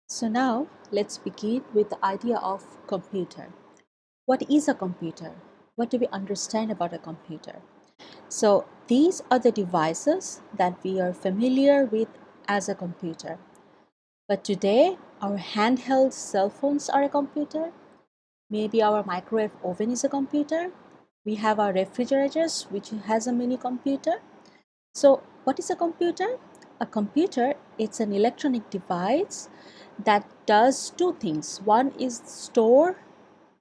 So now let's begin with the idea of computer. What is a computer? What do we understand about a computer? So these are the devices that we are familiar with as a computer. But today our handheld cell phones are a computer. Maybe our microwave oven is a computer. We have our refrigerators which has a mini computer. So what is a computer? A computer, it's an electronic device that does two things. One is store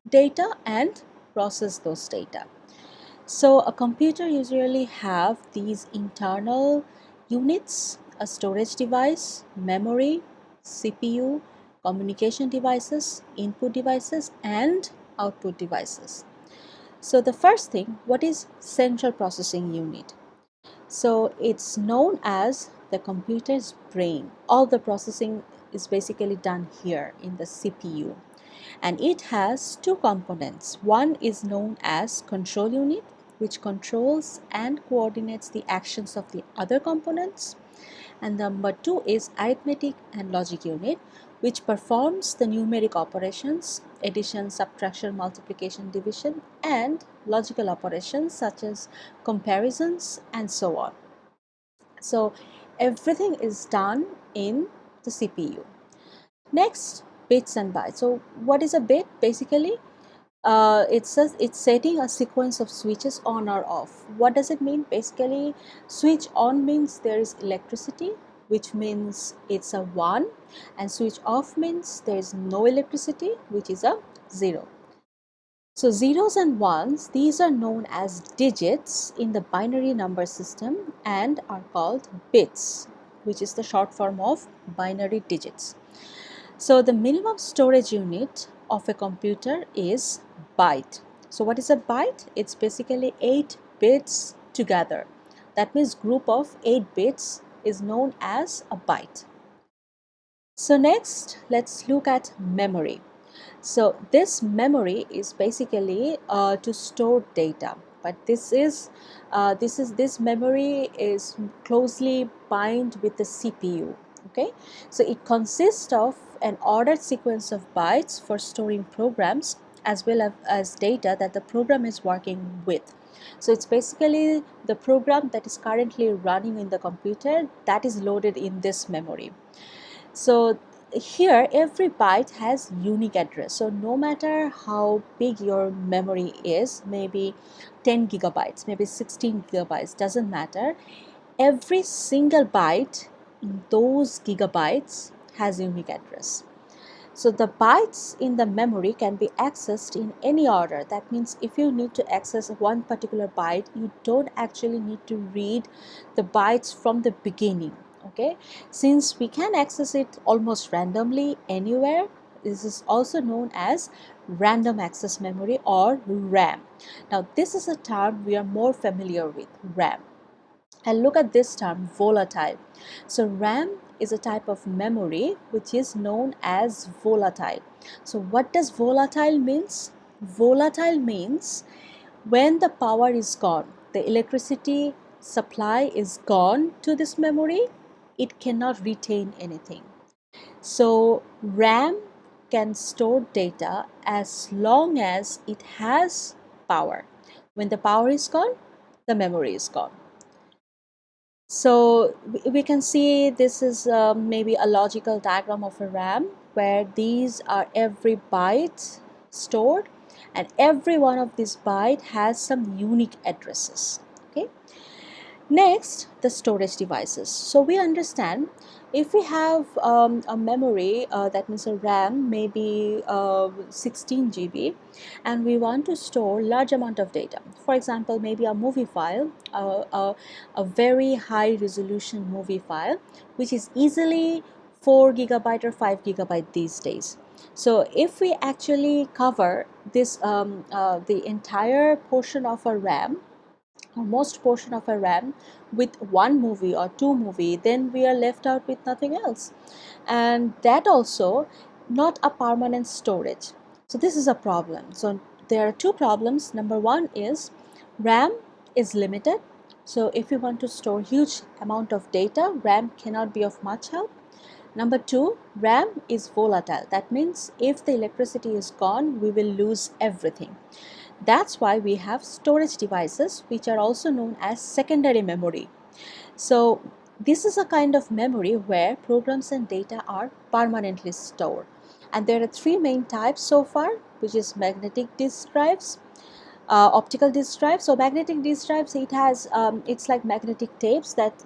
data and process those data. So a computer usually have these internal units, a storage device, memory, CPU, communication devices, input devices and output devices. So the first thing, what is central processing unit? So it's known as the computer's brain. All the processing is basically done here in the CPU. And it has two components. One is known as control unit, which controls and coordinates the actions of the other components. And number two is arithmetic and logic unit, which performs the numeric operations, addition, subtraction, multiplication, division, and logical operations such as comparisons and so on. So everything is done in the CPU. Next, bits and bytes. So what is a bit? Basically, it's setting a sequence of switches on or off. What does it mean? Basically, switch on means there is electricity, which means it's a 1, and switch off means there is no electricity, which is a 0. So zeros and ones, these are known as digits in the binary number system and are called bits, which is the short form of binary digits. So the minimum storage unit of a computer is byte. So what is a byte? It's basically 8 bits together. That means group of 8 bits is known as a byte. So next, let's look at memory. So this memory is basically to store data, but this memory is closely bind with the CPU. Okay, so it consists of an ordered sequence of bytes for storing programs as well as data that the program is working with. So it's basically the program that is currently running in the computer that is loaded in this memory. So here every byte has unique address. So no matter how big your memory is, maybe 10 gigabytes, maybe 16 gigabytes, doesn't matter. Every single byte in those gigabytes has unique address. So the bytes in the memory can be accessed in any order. That means if you need to access one particular byte, you don't actually need to read the bytes from the beginning. Okay, since we can access it almost randomly anywhere, this is also known as random access memory or RAM. Now this is a term we are more familiar with, RAM. And look at this term, volatile. So RAM is a type of memory which is known as volatile. So what does volatile means? Volatile means when the power is gone, the electricity supply is gone to this memory, it cannot retain anything. So RAM can store data as long as it has power. When the power is gone, the memory is gone. So we can see this is maybe a logical diagram of a RAM where these are every byte stored, and every one of these byte has some unique addresses. Okay. Next, the storage devices. So we understand if we have a memory, that means a RAM, maybe 16 GB, and we want to store large amount of data. For example, maybe a movie file, a very high resolution movie file, which is easily 4 gigabyte or 5 gigabyte these days. So if we actually cover this the entire portion of a RAM, or most portion of a RAM with one movie or two movie, then we are left out with nothing else, and that also not a permanent storage. So this is a problem. So there are two problems. Number one is RAM is limited. So if you want to store huge amount of data, RAM cannot be of much help. Number two, RAM is volatile. That means if the electricity is gone, we will lose everything. That's why we have storage devices, which are also known as secondary memory. So this is a kind of memory where programs and data are permanently stored. And there are three main types so far, which is magnetic disk drives, optical disk drives. So magnetic disk drives, it's like magnetic tapes that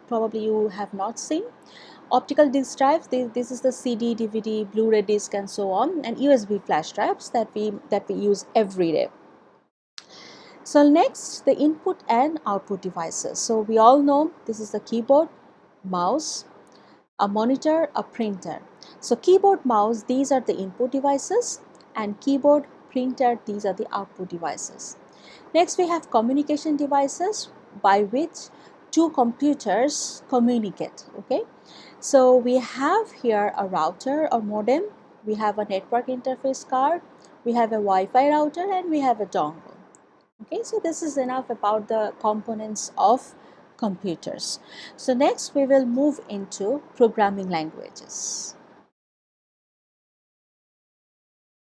probably you have not seen. Optical disk drives, this is the CD, DVD, Blu-ray disc, and so on, and USB flash drives that we use every day. So next, the input and output devices. So we all know this is the keyboard, mouse, a monitor, a printer. So keyboard, mouse, these are the input devices, and keyboard, printer, these are the output devices. Next, we have communication devices by which two computers communicate. Okay, so we have here a router or modem, we have a network interface card, we have a Wi-Fi router, and we have a dongle. Okay, so this is enough about the components of computers. So next we will move into programming languages.